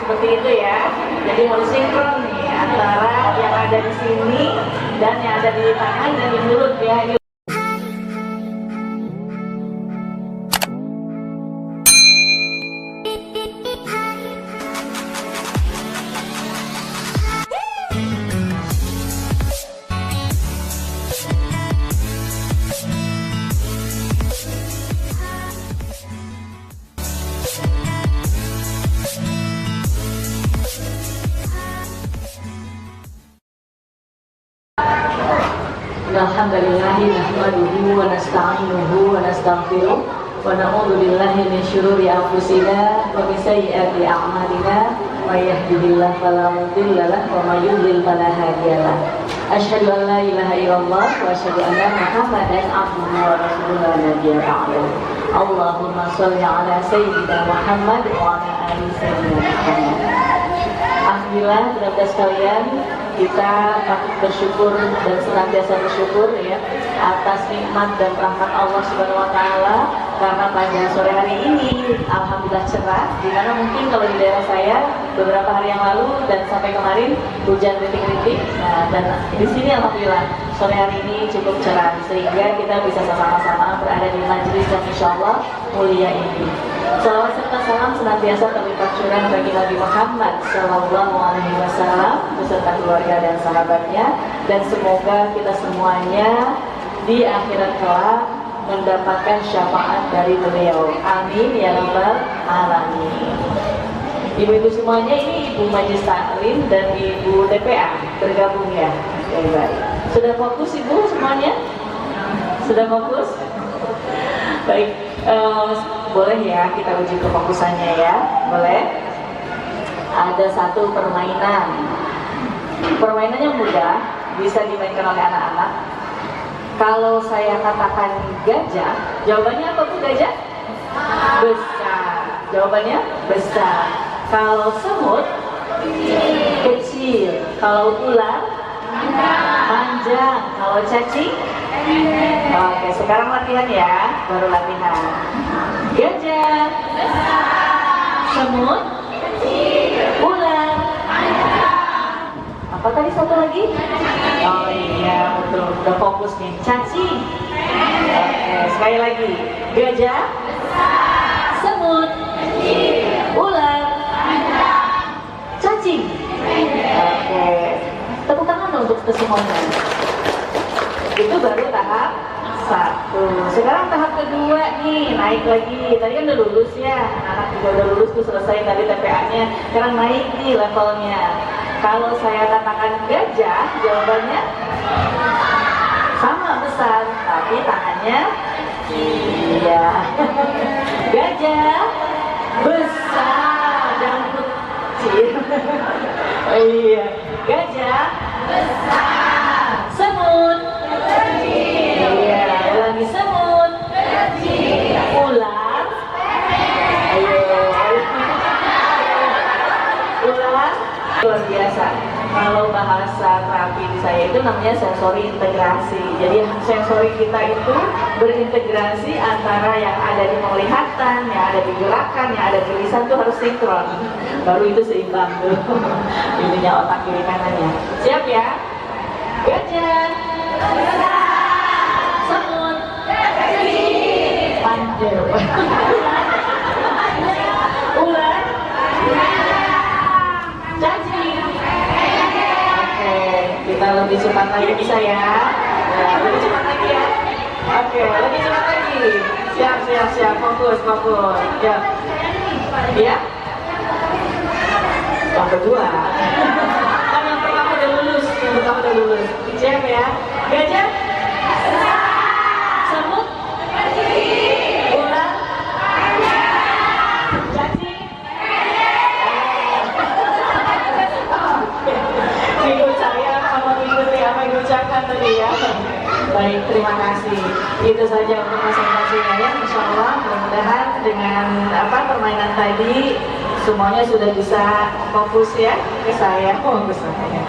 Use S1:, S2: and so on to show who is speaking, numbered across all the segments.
S1: seperti itu ya. Jadi harus sinkron nih antara yang ada di sini dan yang ada di tangan dan di mulut ya. Alhamdulillahi nahmaduhu wa nasta'inuhu wa nastaghfiruh wa na'udzu billahi min syururi anfusina wa min sayyiati a'malina may yahdihillahu fala mudilla lahu wa may yudlil fala hadiya lahu. Asyhadu an la ilaha illallah wa asyhadu anna Muhammadan abduhu wa rasuluhu la nabiyya ba'dahu. Allahumma shalli ala sayyidina Muhammad wa ala ali sayyidina Muhammad. Alhamdulillah, saudara sekalian, kita patut bersyukur dan senantiasa bersyukur ya atas nikmat dan rahmat Allah Subhanahu wa taala, karena pada sore hari ini alhamdulillah cerah, dimana mungkin kalau di daerah saya beberapa hari yang lalu dan sampai kemarin hujan rintik-rintik. Nah, dan di sini alhamdulillah sore hari ini cukup cerah sehingga kita bisa sama-sama berada di majelis yang insyaallah mulia ini. Salawat serta salam senantiasa terlimpah curah bagi Nabi Muhammad Sallallahu Alaihi Wasallam beserta keluarga dan sahabatnya, dan semoga kita semuanya di akhirat kelak mendapatkan syafaat dari beliau. Amin ya rabbal alamin. Ibu-ibu semuanya, ini Ibu Majelis Taklim dan Ibu TPA bergabung ya. Oke, baik. Sudah fokus Ibu semuanya? Sudah fokus? Baik. Boleh ya kita uji kefokusannya ya, boleh. Ada satu permainan. Permainannya mudah, bisa dimainkan oleh anak-anak. Kalau saya katakan gajah, jawabannya apa Bu gajah? Besar. Jawabannya besar. Kalau semut, kecil. Kalau ular, panjang. Kalau cacing, oke, sekarang latihan ya, baru latihan. Gajah, semut, ular, apa tadi satu lagi? Oh iya, betul, udah fokus nih. Cacing. Oke, sekali lagi. Gajah, semut, ular, cacing. Oke, tepuk tangan dong untuk kesemuanya. Itu baru tahap satu. Sekarang tahap kedua nih, naik lagi. Tadi kan udah lulus ya, anak juga udah lulus tuh, selesai tadi TPA-nya. Sekarang naik nih levelnya. Kalau saya katakan gajah, jawabannya sama besar, tapi tangannya iya. Gajah besar, jangan kecil. Oh iya, gajah besar. Semut kecil. Iya, lagi semut kecil. Ular. Ayo. Ular luar biasa. Kalau bahasa terapi saya itu namanya sensori integrasi. Jadi sensori kita itu berintegrasi antara yang ada di penglihatan, yang ada di gerakan, yang ada di lisan tuh harus sinkron. Baru itu seimbang tuh. Ininya otak kiri kanannya. Siap ya? Gajah, semut, panjang, ular, cacing. Oke, kita lebih cepat lagi bisa ya? Ya, lebih cepat lagi ya. Oke, lebih cepat lagi. Siap, fokus. Siap. Ya. Yang kedua. Yang pertama udah lulus. Siap ya? Gajah, semut, ular, cacing. Ikut saya sama mengikuti apa yang diucapkan tadi ya. Baik, terima kasih. Itu saja untuk presentasinya ya. Insya Allah mudah-mudahan dengan permainan tadi semuanya sudah bisa fokus ya ke saya. Fokus namanya.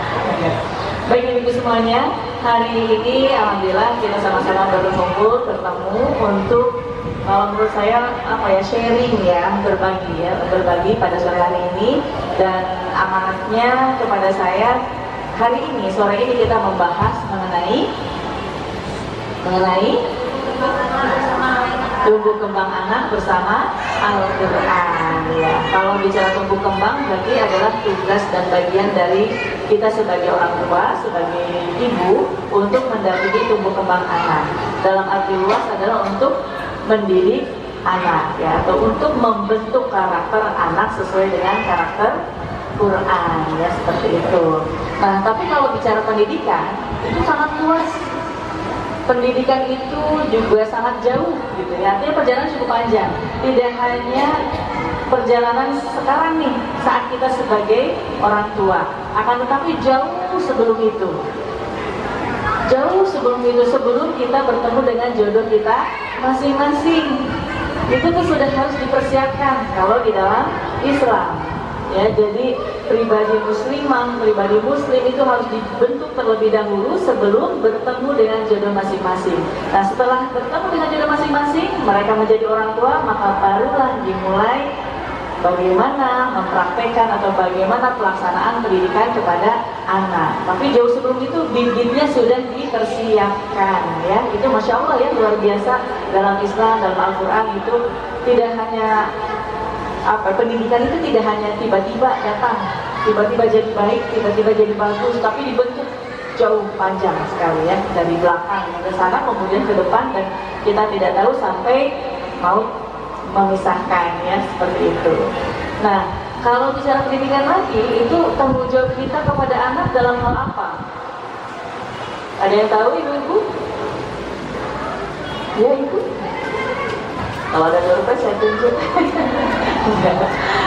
S1: Baik ibu semuanya, hari ini alhamdulillah kita sama-sama berkumpul bertemu untuk Kalau menurut saya sharing ya, berbagi pada sore hari ini, dan amanatnya kepada saya hari ini, sore ini kita membahas mengenai tumbuh kembang anak bersama Al-Quran ya. Kalau bicara tumbuh kembang berarti adalah tugas dan bagian dari kita sebagai orang tua, sebagai ibu, untuk mendampingi tumbuh kembang anak. Dalam arti luas adalah untuk mendidik anak ya, atau untuk membentuk karakter anak sesuai dengan karakter Quran ya, seperti itu. Nah, tapi kalau bicara pendidikan itu sangat luas. Pendidikan itu juga sangat jauh gitu ya. Artinya perjalanan cukup panjang. Tidak hanya perjalanan sekarang nih saat kita sebagai orang tua, akan tetapi jauh sebelum itu. Jauh sebelum itu, sebelum kita bertemu dengan jodoh kita masing-masing. Itu tuh sudah harus dipersiapkan kalau di dalam Islam. Ya, jadi pribadi muslimah, pribadi muslim itu harus dibentuk terlebih dahulu sebelum bertemu dengan jodoh masing-masing. Nah, setelah bertemu dengan jodoh masing-masing, mereka menjadi orang tua, maka barulah dimulai bagaimana mempraktekkan atau bagaimana pelaksanaan pendidikan kepada anak. Tapi jauh sebelum itu bibitnya sudah dipersiapkan ya. Itu Masya Allah ya, luar biasa dalam Islam, dalam Al-Quran itu tidak hanya pendidikan itu tidak hanya tiba-tiba datang, tiba-tiba jadi baik, tiba-tiba jadi bagus, tapi dibentuk jauh panjang sekali ya, dari belakang ke sana kemudian ke depan, dan kita tidak tahu sampai maut memisahkan ya, seperti itu. Nah, kalau bicara pendidikan lagi, itu tanggung jawab kita kepada anak dalam hal apa? Ada yang tahu ibu-ibu? Ya, ibu. Kalau ada doorpress saya tunjuk.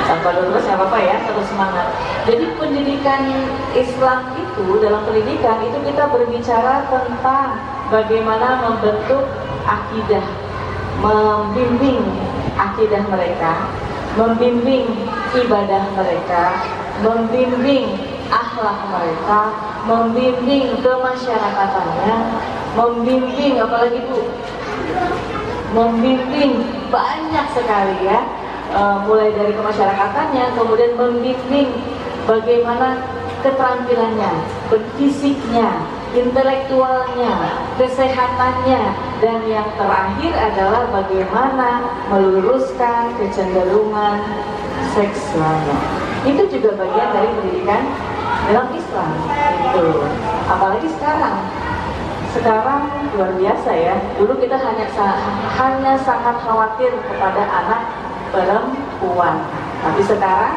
S1: Tanpa doorpress nggak apa-apa ya, terus semangat. Jadi pendidikan Islam itu, dalam pendidikan itu kita berbicara tentang bagaimana membentuk akidah, membimbing akidah mereka, membimbing ibadah mereka, membimbing akhlak mereka, membimbing kemasyarakatannya, membimbing apalagi Bu, membimbing banyak sekali ya, mulai dari kemasyarakatannya, kemudian membimbing bagaimana keterampilannya, fisiknya, intelektualnya, kesehatannya, dan yang terakhir adalah bagaimana meluruskan kecenderungan seksualnya. Itu juga bagian dari pendidikan dalam Islam itu. Apalagi sekarang luar biasa ya. Dulu kita hanya sangat khawatir kepada anak perempuan, tapi sekarang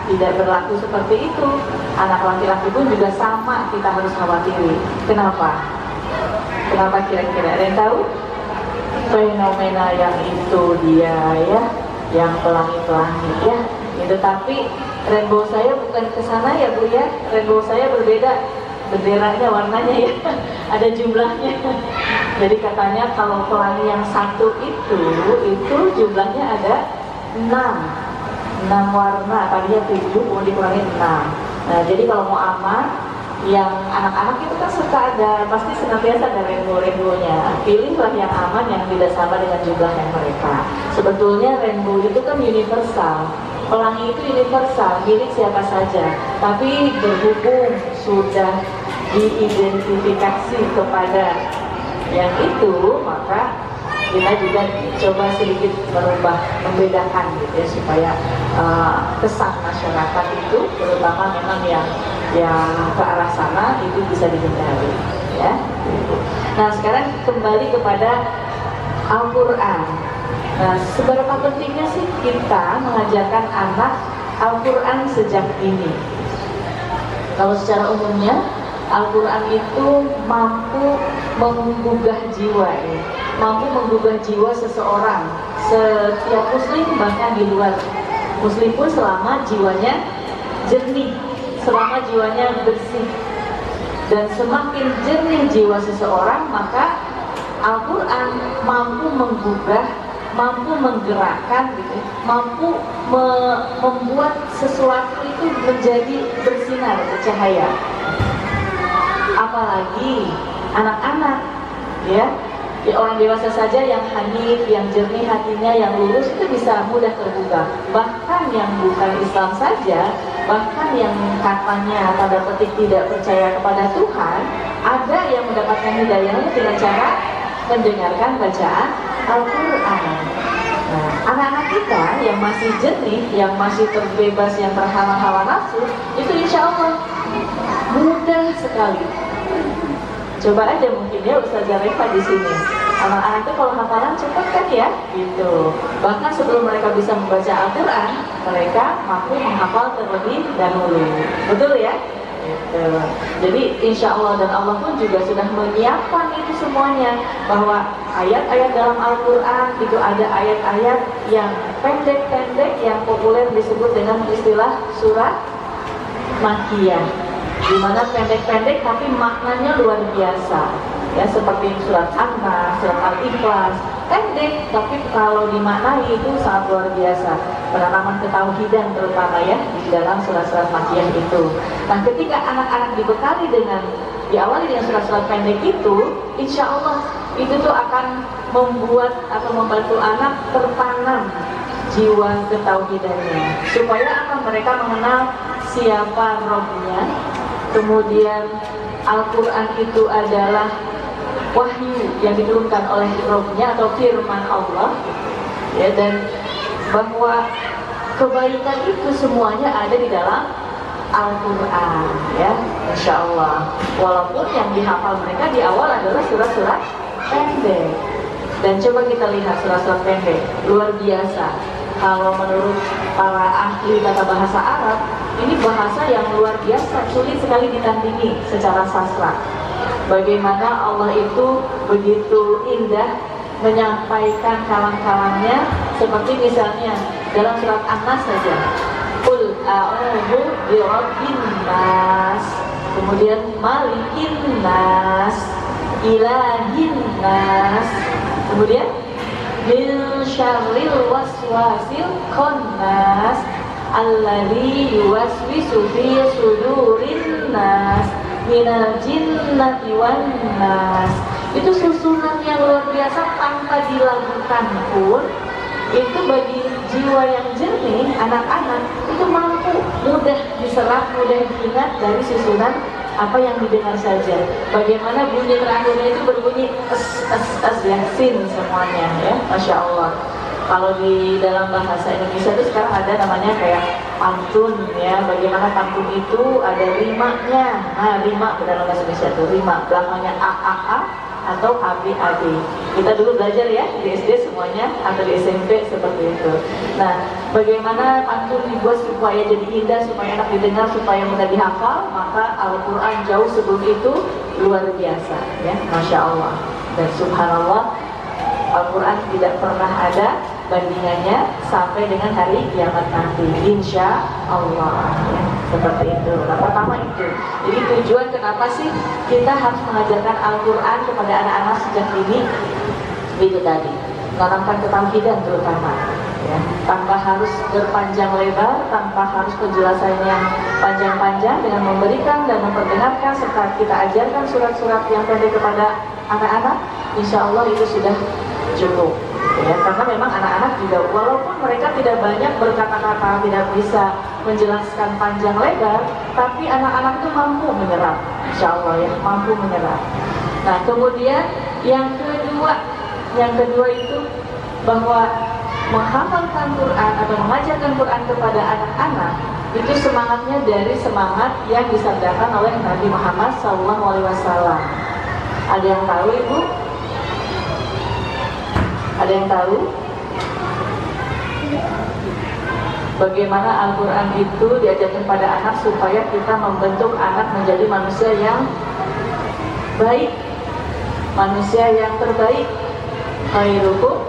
S1: tidak berlaku seperti itu. Anak laki-laki pun juga sama kita harus khawatiri. Kenapa? Kenapa kira-kira? Ada yang tahu? Fenomena yang itu dia ya, yang pelangi-pelangi ya. Itu, tapi rainbow saya bukan ke sana ya Bu ya. Rainbow saya berbeda. Benderanya, warnanya ya, ada jumlahnya. Jadi katanya kalau pelangi yang satu itu jumlahnya ada 6 warna, tadinya 7, mau dikurangi 6. Nah, jadi kalau mau aman, yang anak-anak itu kan suka pasti senantiasa ada rainbow-nya. Pilihlah yang aman, yang tidak sama dengan jumlah yang mereka. Sebetulnya rainbow itu kan universal. Pelangi itu universal, milik siapa saja. Tapi berhubung sudah diidentifikasi kepada yang itu, maka kita juga coba sedikit membedakan gitu ya, supaya kesan masyarakat itu, terutama memang yang ke arah sana itu bisa dihindari ya. Nah, sekarang kembali kepada Al-Quran. Nah, seberapa pentingnya sih kita mengajarkan anak Al-Quran sejak dini? Kalau secara umumnya, Al-Quran itu mampu menggugah jiwa ya. Mampu menggugah jiwa seseorang, setiap muslim, bahkan di luar muslim pun, selama jiwanya jernih, selama jiwanya bersih. Dan semakin jernih jiwa seseorang, maka Al-Quran mampu menggugah, mampu menggerakkan gitu, mampu membuat sesuatu itu menjadi bersinar, bercahaya. Apalagi anak-anak ya, Ya, orang dewasa saja yang hanif, yang jernih hatinya, yang lurus itu bisa mudah terbuka. Bahkan yang bukan Islam saja, bahkan yang katanya tanda petik tidak percaya kepada Tuhan, ada yang mendapatkan hidayahnya dengan cara mendengarkan bacaan Al-Quran. Nah, anak-anak kita yang masih jernih, yang masih terbebas, yang terhalang hawa nafsu, itu insya Allah mudah sekali. Coba aja mungkin ya Ustazah Reva di sini. Anak-anak itu kalau hafalan cepat kan ya, gitu. Bahkan sebelum mereka bisa membaca Al-Quran, mereka mampu menghafal terlebih dahulu. Betul ya? Gitu. Jadi insya Allah dan Allah pun juga sudah menyiapkan itu semuanya, bahwa ayat-ayat dalam Al-Quran itu ada ayat-ayat yang pendek-pendek yang populer disebut dengan istilah surah Makkiyah, di mana pendek-pendek tapi maknanya luar biasa. Ya, seperti surat An-Nas, surat Al-Ikhlas, pendek tapi kalau dimaknai itu sangat luar biasa. Penanaman ketauhidan terutama ya di dalam surat-surat Makkiyah itu. Nah, ketika anak-anak dibekali dengan diawali dengan surat-surat pendek itu, insya Allah itu tuh akan membuat atau membantu anak tertanam jiwa ketauhidannya, supaya apa, mereka mengenal siapa Rabb-nya. Kemudian Al-Quran itu adalah wahyu yang diturunkan oleh Rabb-nya atau firman Allah ya, dan bahwa kebaikan itu semuanya ada di dalam Al-Quran ya, insya Allah. Walaupun yang dihafal mereka di awal adalah surat-surat pendek. Dan coba kita lihat surat-surat pendek, luar biasa. Kalau menurut para ahli tata bahasa Arab, ini bahasa yang luar biasa, sulit sekali ditandingi secara sastra. Bagaimana Allah itu begitu indah menyampaikan kalam-kalamnya, seperti misalnya dalam surat An-Nas saja, Qul a'udzu birabbin nas, kemudian malikin nas, ilahin nas, kemudian min syarril waswasil khannas alladzi yuwaswisu fi sudurin nas minal jinnati wan nas. Itu susunan yang luar biasa, tanpa dilakukan pun itu bagi jiwa yang jernih, anak-anak itu mampu mudah diserap, mudah diingat dari susunan apa yang didengar saja. Bagaimana bunyi terakhirnya itu berbunyi es ya, sin semuanya ya, Masya Allah. Kalau di dalam bahasa Indonesia itu sekarang ada namanya kayak pantun ya. Bagaimana pantun itu ada rimanya. Nah, rima dalam bahasa Indonesia itu rima, belakangnya a atau ab. Kita dulu belajar ya di SD semuanya atau di SMP seperti itu. Nah, bagaimana pantun dibuat supaya jadi indah, supaya enak didengar, supaya mudah dihafal, maka Al-Quran jauh sebelum itu luar biasa ya, Masya Allah. Dan subhanallah, Al-Quran tidak pernah ada bandingannya sampai dengan hari kiamat nanti, insya Allah ya, seperti itu. Nah, pertama itu, jadi tujuan kenapa sih kita harus mengajarkan Al-Quran kepada anak-anak sejak dini, itu tadi, menanamkan ketauhidan terutama ya, tanpa harus berpanjang lebar, tanpa harus penjelasan yang panjang-panjang, dengan memberikan dan memperdengarkan serta kita ajarkan surat-surat yang pendek kepada anak-anak, insya Allah itu sudah cukup ya. Karena memang anak-anak juga walaupun mereka tidak banyak berkata-kata, tidak bisa menjelaskan panjang lebar, tapi anak-anak itu mampu menyerap, insya Allah ya, mampu menyerap. Nah, kemudian yang kedua itu bahwa menghafalkan Quran atau mengajarkan Quran kepada anak-anak itu semangatnya dari semangat yang disabdakan oleh Nabi Muhammad SAW. Ada yang tahu Ibu? Ada yang tahu? Bagaimana Al-Quran itu diajarkan pada anak supaya kita membentuk anak menjadi manusia yang baik, manusia yang terbaik. Khairukum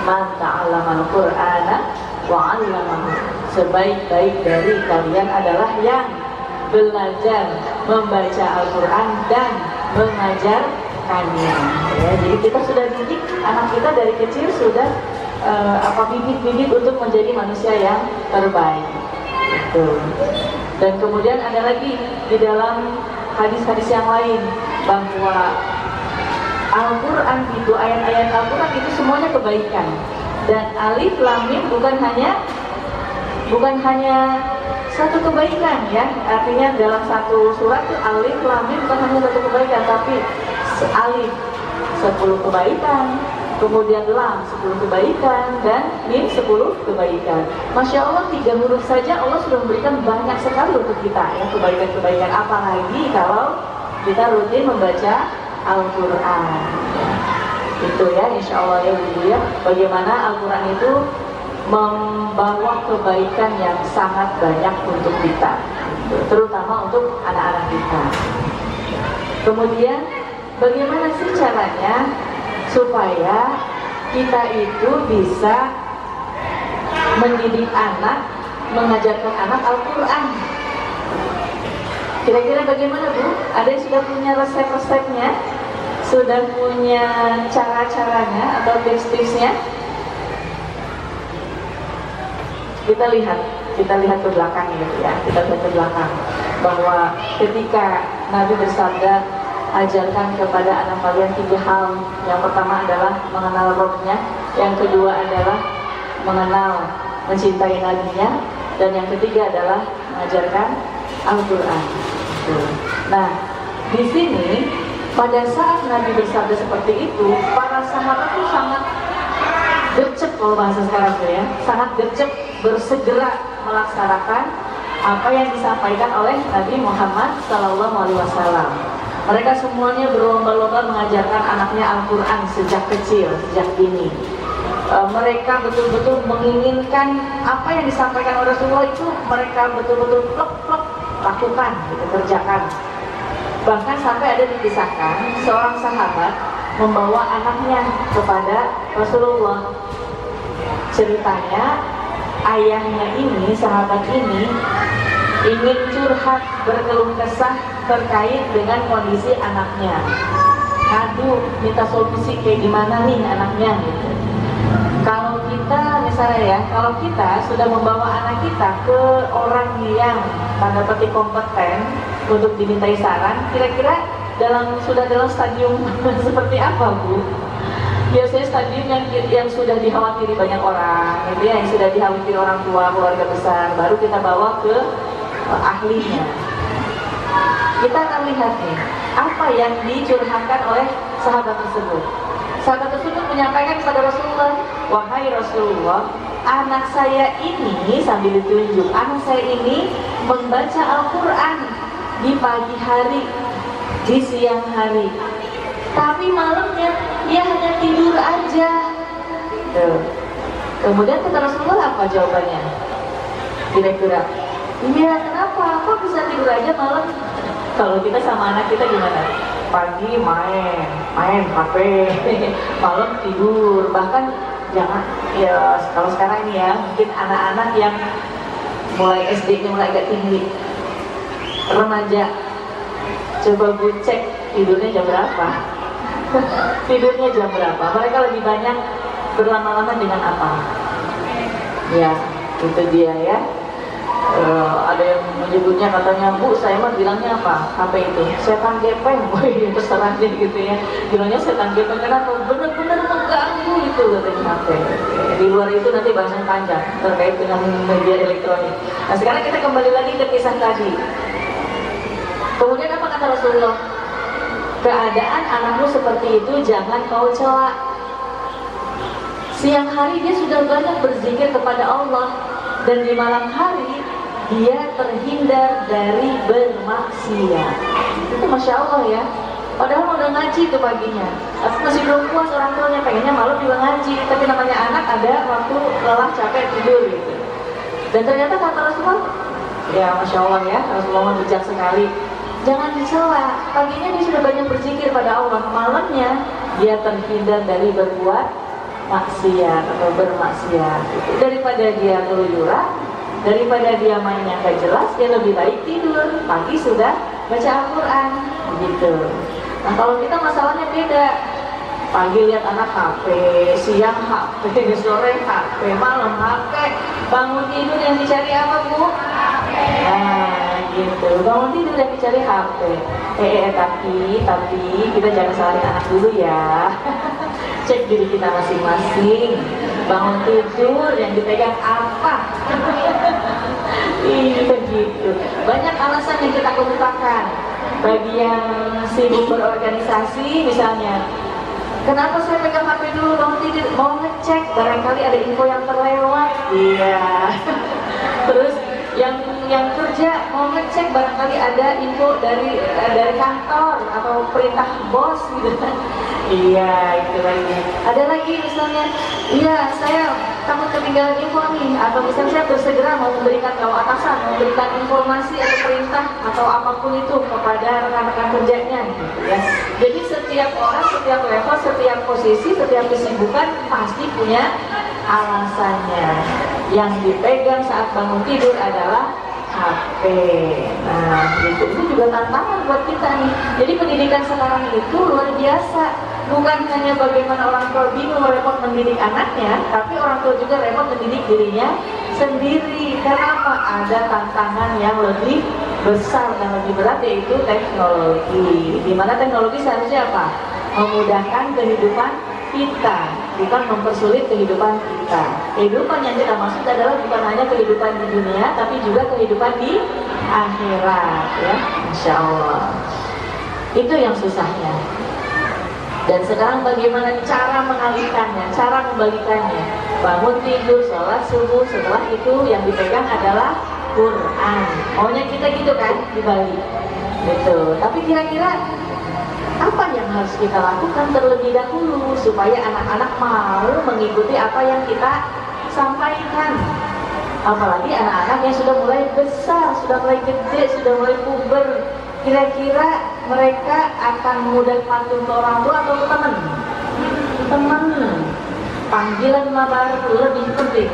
S1: man ta'allamal Qur'ana wa 'allamahu. Sebaik-baik dari kalian adalah yang belajar membaca Al-Quran dan mengajarkannya ya. Jadi kita sudah didik anak kita dari kecil, sudah bibit-bibit untuk menjadi manusia yang terbaik gitu. Dan kemudian ada lagi di dalam hadis-hadis yang lain bahwa Al-Quran itu, ayat-ayat Al-Quran itu semuanya kebaikan. Dan alif lam mim bukan hanya satu kebaikan ya. Artinya dalam satu surat itu alif lam mim bukan hanya satu kebaikan, tapi alif 10 kebaikan, kemudian lam 10 kebaikan, dan mim 10 kebaikan. Masya Allah, 3 huruf saja Allah sudah memberikan banyak sekali untuk kita ya, kebaikan-kebaikan. Apalagi kalau kita rutin membaca Al-Quran itu ya, insya Allah ya Bu ya, bagaimana Al-Quran itu membawa kebaikan yang sangat banyak untuk kita, terutama untuk anak-anak kita. Kemudian bagaimana sih caranya supaya kita itu bisa mendidik anak, mengajarkan anak Al-Quran? Kira-kira bagaimana Bu? Ada yang sudah punya resep-resepnya? Sudah punya cara-caranya atau tips-tipsnya? Kita lihat ke belakang gitu ya. Kita lihat ke belakang bahwa ketika Nabi bersabda, ajarkan kepada anak kalian 3 hal. Yang pertama adalah mengenal Rabb-nya, yang kedua adalah mencintai Nabi-nya, dan yang ketiga adalah mengajarkan Al-Quran. Nah, di sini pada saat Nabi bersabda seperti itu, para sahabat itu sangat gercep, kalau bahasa sekarang ya, sangat gercep, bersegera melaksanakan apa yang disampaikan oleh Nabi Muhammad SAW. Mereka semuanya berlomba-lomba mengajarkan anaknya Al-Quran sejak kecil, sejak dini. Mereka betul-betul menginginkan apa yang disampaikan oleh Rasulullah itu mereka betul-betul plek-plek lakukan, gitu, kerjakan. Bahkan sampai ada dikisahkan seorang sahabat membawa anaknya kepada Rasulullah. Ceritanya ayahnya ini, sahabat ini ingin curhat, berkeluh kesah terkait dengan kondisi anaknya. Aduh, minta solusi kayak gimana nih anaknya gitu. Kalau kita misalnya ya, kalau kita sudah membawa anak kita ke orang yang tanda petik kompeten untuk dimintai saran, kira-kira sudah dalam stadium seperti apa Bu? Biasanya stadium yang sudah dikhawatiri banyak orang, gitu ya, yang sudah dikhawatiri orang tua, keluarga besar, baru kita bawa ke ahlinya. Kita akan lihat nih, apa yang dicurhatkan oleh sahabat tersebut. Sahabat tersebut menyampaikan kepada Rasulullah, wahai Rasulullah, anak saya ini, sambil ditunjuk, anak saya ini membaca Al-Quran di pagi hari, di siang hari, tapi malamnya dia hanya tidur aja. Kemudian kata Rasulullah, apa jawabannya? Kira-kira, iya kenapa? Kok bisa tidur aja malam? Kalau kita sama anak kita gimana? Pagi main HP, malam tidur. Bahkan jangan ya, kalau sekarang ini ya, mungkin anak-anak yang mulai SD-nya mulai agak tinggi, remaja, coba Bu cek tidurnya jam berapa? Tidurnya jam berapa? Mereka lebih banyak berlama-lama dengan apa? Ya, itu dia ya. Ada yang menyebutnya, katanya, Bu, saya mah bilangnya apa? HP itu setan gepeng, terserah deh gitu ya. Bilangnya setan gepeng kenapa? Benar-benar mengganggu itu katanya HP. Di luar itu nanti bahasan panjang terkait dengan media elektronik. Nah sekarang kita kembali lagi ke kisah tadi. Kemudian apa kata Rasulullah? Keadaan anakmu seperti itu jangan kau cela. Siang hari dia sudah banyak berzikir kepada Allah, dan di malam hari dia terhindar dari bermaksiat. Itu Masya Allah ya. Padahal udah ngaji tuh paginya, tapi masih belum puas orang tuanya, pengennya malam juga ngaji. Tapi namanya anak ada waktu lelah capek tidur gitu. Dan ternyata kata Rasulullah, ya Masya Allah ya, Rasulullah bijak sekali. Jangan dicela, paginya dia sudah banyak berzikir pada Allah, malamnya dia terhindar dari berbuat maksiat atau bermaksiat. Daripada dia keluyuran, daripada dia main yang gak jelas, dia lebih baik tidur, pagi sudah baca Al-Quran begitu. Nah kalau kita masalahnya beda, pagi lihat anak HP, siang HP, sore HP, malam HP, bangun tidur yang dicari apa Bu? Nah gitu. Bangun tidur yang dicari HP. Tapi kita jangan salahin anak dulu ya. Cek diri kita masing-masing. Bangun tidur yang dipegang apa? Iya begitu. Banyak alasan yang kita kemukakan. Bagi yang sibuk berorganisasi misalnya, kenapa saya pegang HP dulu bangun tidur? Mau ngecek barangkali ada info yang terlewat. Iya. Terus yang kerja mau ngecek barangkali ada info dari kantor atau perintah bos gitu. Iya, itu lagi. Ada lagi misalnya, iya saya takut ketinggalan info nih, atau misalnya saya bersegera mau memberikan kalau atasan memberikan informasi atau perintah atau apapun itu kepada rekan-rekan kerjanya gitu ya. Jadi setiap orang, setiap level, setiap posisi, setiap kesibukan pasti punya alasannya. Yang dipegang saat bangun tidur adalah HP. Nah, itu juga tantangan buat kita nih. Jadi pendidikan sekarang itu luar biasa. Bukan hanya bagaimana orang tua bingung repot mendidik anaknya, tapi orang tua juga repot mendidik dirinya sendiri. Karena apa? Ada tantangan yang lebih besar dan lebih berat, yaitu teknologi. Di mana teknologi seharusnya apa? Memudahkan kehidupan kita, bukan mempersulit kehidupan kita. Kehidupan yang kita maksud adalah bukan hanya kehidupan di dunia, tapi juga kehidupan di akhirat, ya, Masya Allah. Itu yang susahnya. Dan sekarang bagaimana cara mengalihkannya, cara membalikannya? Bangun tidur, sholat subuh, setelah itu yang dipegang adalah Quran. Maunya kita gitu kan, dibalik. Gitu. Tapi kira-kira apa yang harus kita lakukan terlebih dahulu supaya anak-anak mau mengikuti apa yang kita sampaikan? Apalagi anak-anak yang sudah mulai besar, sudah mulai gede, sudah mulai puber. Kira-kira mereka akan mudah patuh ke orang tua atau ke teman? Teman. Panggilan mama lebih penting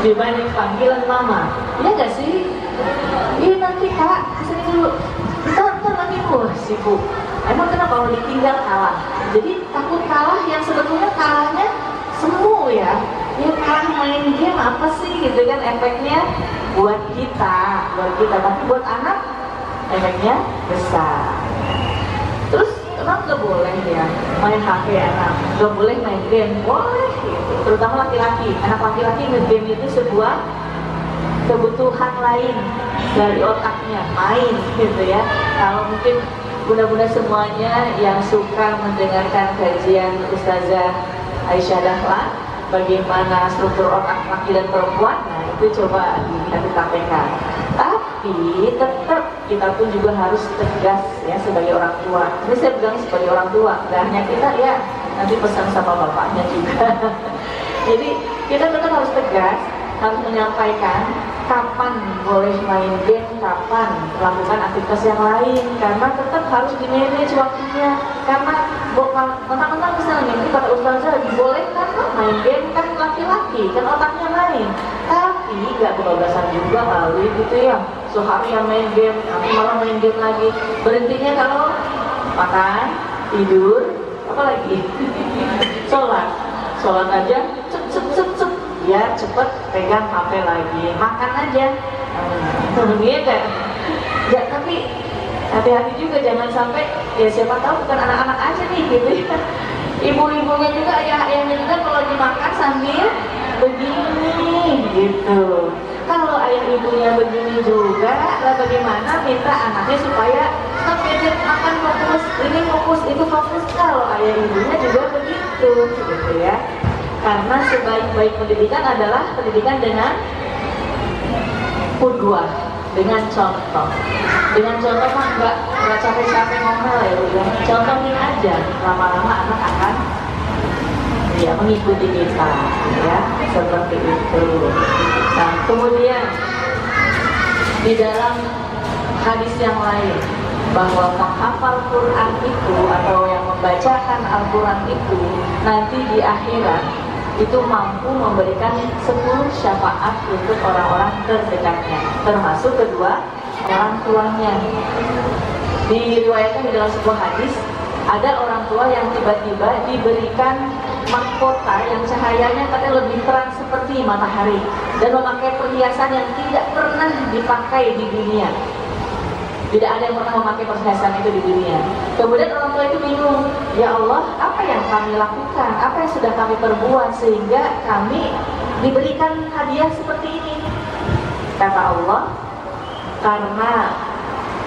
S1: dibanding panggilan mama. Iya gak sih? Iya nanti kak, kesini dulu. Ntar lagi sibuk. Emang kenapa kalau ditinggal kalah? Jadi takut kalah yang sebetulnya kalahnya semu ya. Ya kalah main game apa sih gitu kan, efeknya buat kita. Tapi buat anak efeknya besar. Terus emang gak boleh ya main HP anak, gak boleh main game, boleh gitu. Terutama laki-laki, anak laki-laki nge-game itu sebuah kebutuhan lain dari otaknya, main gitu ya. Kalau mungkin bunda-bunda semuanya yang suka mendengarkan kajian Ustazah Aisyah Dahlan bagaimana struktur otak laki dan perempuan, nah itu coba dipraktekkan. Tapi tetap kita pun juga harus tegas ya sebagai orang tua. Ini saya bilang sebagai orang tua, gak hanya kita ya, nanti pesan sama bapaknya juga. Jadi kita tetap harus tegas, harus menyampaikan kapan boleh main game, kapan melakukan aktivitas yang lain, karena tetap harus di-manage waktunya. Karena mentang-mentang misalnya ini kata Ustazah dibolehkan main game, kan laki-laki, kan otaknya main. Tapi gak kebablasan juga kali gitu ya, seharian main game, nanti malah main game lagi. Berhentinya kalau makan, tidur, apa lagi? Sholat aja, cep, ya cepet pegang HP lagi, makan aja. Gitu kan? Ya tapi hati-hati juga jangan sampai, ya siapa tahu bukan anak-anak aja nih gitu ya. Ibu-ibunya juga, ayah-ayahnya juga kalau lagi makan sambil begini gitu. Kalau ayah ibunya begini juga, lah bagaimana minta anaknya supaya stop gadget, makan fokus, ini fokus, itu fokus. Kalau ayah ibunya juga begitu gitu ya. Karena sebaik-baik pendidikan adalah pendidikan dengan qudwah, dengan contoh. Dengan contoh mah nggak capek-capek ngomel ya, contohin aja, lama-lama anak akan ya mengikuti kita, ya seperti itu. Nah kemudian di dalam hadis yang lain bahwa menghafal Quran itu atau yang membacakan Al-Quran itu nanti di akhirat itu mampu memberikan 10 syafaat untuk orang-orang terdekatnya, termasuk kedua orang tuanya. Diriwayatkan di dalam sebuah hadis, ada orang tua yang tiba-tiba diberikan mahkota yang cahayanya katanya lebih terang seperti matahari dan memakai perhiasan yang tidak pernah dipakai di dunia. Tidak ada yang pernah memakai perhiasan itu di dunia. Kemudian orang tua itu bingung, ya Allah, apa yang kami lakukan, apa yang sudah kami perbuat sehingga kami diberikan hadiah seperti ini? Kata Allah, karena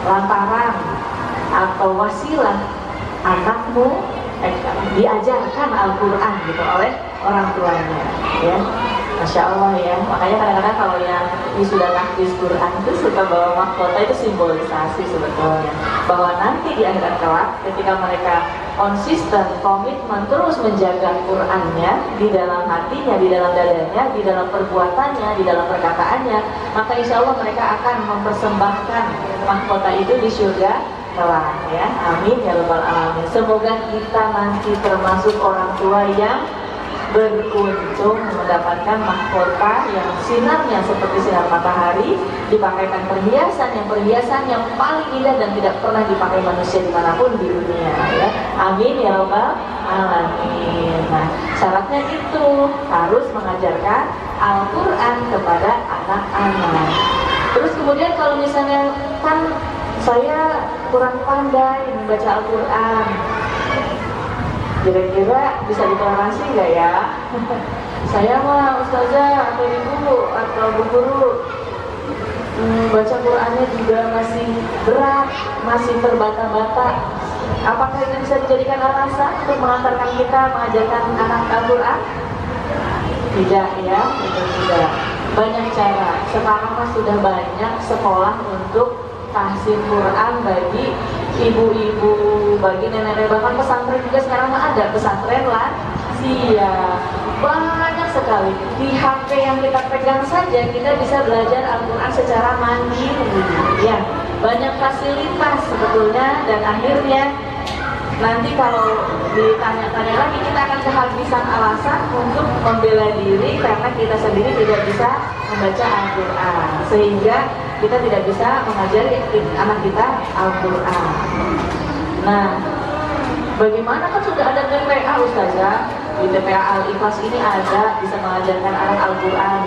S1: lantaran atau wasilah anakmu diajarkan Al-Quran gitu oleh orang tuanya, ya. Masya Allah ya, makanya kadang-kadang kalau yang sudah tahfiz Quran itu suka bawa mahkota, itu simbolisasi sebetulnya bahwa nanti di akhirat kelak ketika mereka konsisten, komitmen terus menjaga Qurannya di dalam hatinya, di dalam dadanya, di dalam perbuatannya, di dalam perkataannya, maka insya Allah mereka akan mempersembahkan mahkota itu di surga kelak, ya. Amin ya rabbal alamin. Semoga kita nanti termasuk orang tua yang beruntung mendapatkan mahkota yang sinarnya seperti sinar matahari, dipakaikan perhiasan yang paling indah dan tidak pernah dipakai manusia dimanapun di dunia, ya. Amin ya rabbal alamin. Nah, syaratnya itu harus mengajarkan Al-Quran kepada anak-anak. Terus kemudian kalau misalnya kan saya kurang pandai membaca Al-Quran, kira-kira bisa ditoleransi nggak ya? Saya mah ustazah atau ibu atau bu guru baca Qurannya juga masih berat, masih terbata-bata. Apakah itu bisa dijadikan alasan untuk mengantarkan kita mengajarkan anak Al-Quran? Tidak ya, itu tidak. Banyak cara. Sekarang mah sudah banyak sekolah untuk tahsin Quran bagi ibu-ibu, bagi nenek-nenek, bahkan pesantren juga sekarang ada pesantren lansia. Banyak sekali. Di HP yang kita pegang saja kita bisa belajar Al-Quran secara mandiri. Ya, banyak fasilitas sebetulnya, dan akhirnya nanti kalau ditanya-tanya lagi kita akan kehabisan alasan untuk membela diri karena kita sendiri tidak bisa membaca Al-Quran, sehingga kita tidak bisa mengajari anak kita Al-Quran. Nah, bagaimana kan sudah ada TPA Ustazah, di TPA Al-Ikhlas ini ada bisa mengajarkan anak Al-Quran.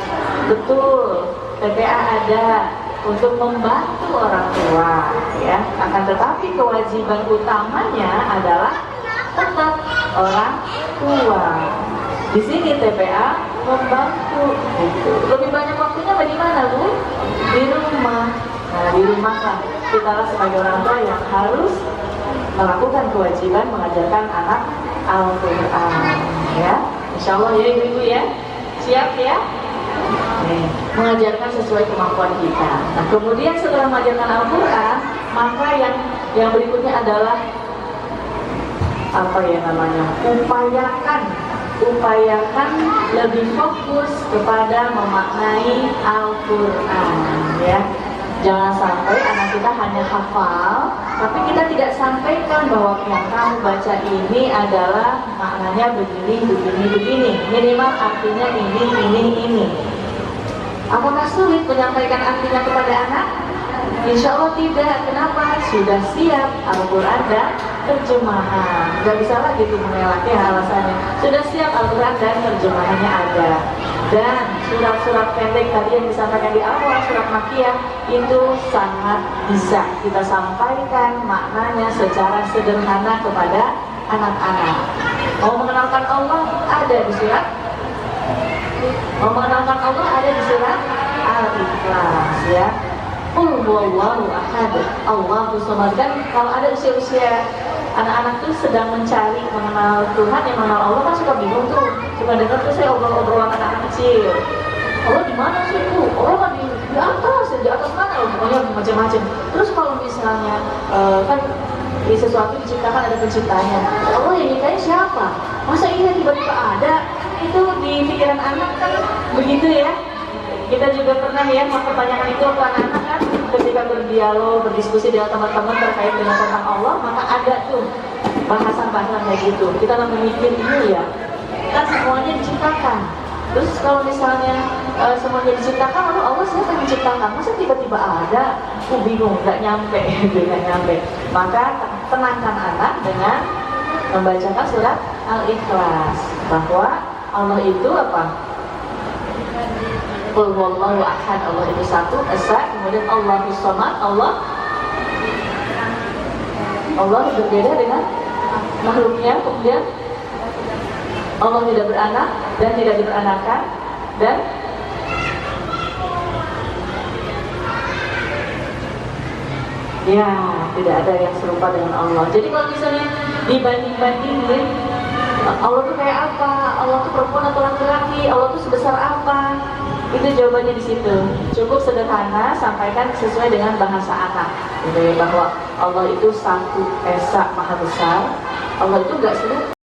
S1: Betul, TPA ada untuk membantu orang tua, ya. Akan tetapi kewajiban utamanya adalah tetap orang tua. Di sini TPA membantu, gitu. Lebih banyak waktunya bagaimana, Bu? Di rumah. Nah, di rumah kan kita sebagai orang tua yang harus melakukan kewajiban mengajarkan anak Al-Quran, ya. Insya Allah ya ibu-ibu ya, siap ya. Mengajarkan sesuai kemampuan kita. Nah, kemudian setelah mengajarkan Al-Quran, maka yang berikutnya adalah apa ya namanya? Upayakan lebih fokus kepada memaknai Al-Quran, ya. Jangan sampai anak kita hanya hafal, tapi kita tidak sampaikan bahwa yang kamu baca ini adalah maknanya begini. Minimal artinya ini. Apakah sulit menyampaikan artinya kepada anak? Insya Allah tidak. Kenapa? Sudah siap Al-Quran dan terjemahan. Gak bisa lagi tuh mengelak ya alasannya. Sudah siap Al-Quran dan terjemahannya ada. Dan surat-surat pendek tadi yang disampaikan di awal, surat Makkiyah, itu sangat bisa kita sampaikan maknanya secara sederhana kepada anak-anak. Mau mengenalkan Allah ada di surat, mau mengenalkan Allah ada di surat Al-Ikhlas, ya. Qul huwallahu ahad, Allahu samad. Kan kalau ada usia-usia anak-anak tuh sedang mencari mengenal Tuhan, yang mengenal Allah kan suka bingung tuh, suka dengar tuh saya obrolan anak-anak kecil. Allah di mana sih Bu? Allah kan di atas mana? Pokoknya macam-macam. Terus kalau misalnya kan sesuatu diciptakan ada penciptanya, Allah yang nyiptain siapa? Masa iya tiba-tiba ada? Itu di pikiran anak kan begitu ya. Kita juga pernah ya mempertanyakan itu ke anak-anak kan, ketika berdialog, berdiskusi dengan teman-teman terkait dengan tentang Allah, maka ada tuh bahasan-bahasan kayak gitu. Kita lagi mikir ini ya, kan semuanya diciptakan. Terus kalau misalnya semuanya diciptakan, lalu Allah siapa yang menciptakan? Masa tiba-tiba ada? Bingung, nggak nyampe, nggak nyampe. Maka tenangkan anak dengan membacakan surat Al-Ikhlas, bahwa Allah itu apa? Qul huwallahu ahad, Allah itu satu, esa, kemudian Allahus samad, Allah Allah berbeda dengan makhluknya. Kemudian Allah tidak beranak dan tidak diperanakan, dan ya tidak ada yang serupa dengan Allah. Jadi kalau misalnya dibanding-bandingin, Allah tuh kayak apa? Allah tuh perempuan atau laki-laki? Allah tuh sebesar apa? Itu jawabannya di situ. Cukup sederhana, sampaikan sesuai dengan bahasa anak. Gitu ya, bahwa Allah itu satu esa maha besar. Allah itu nggak serupa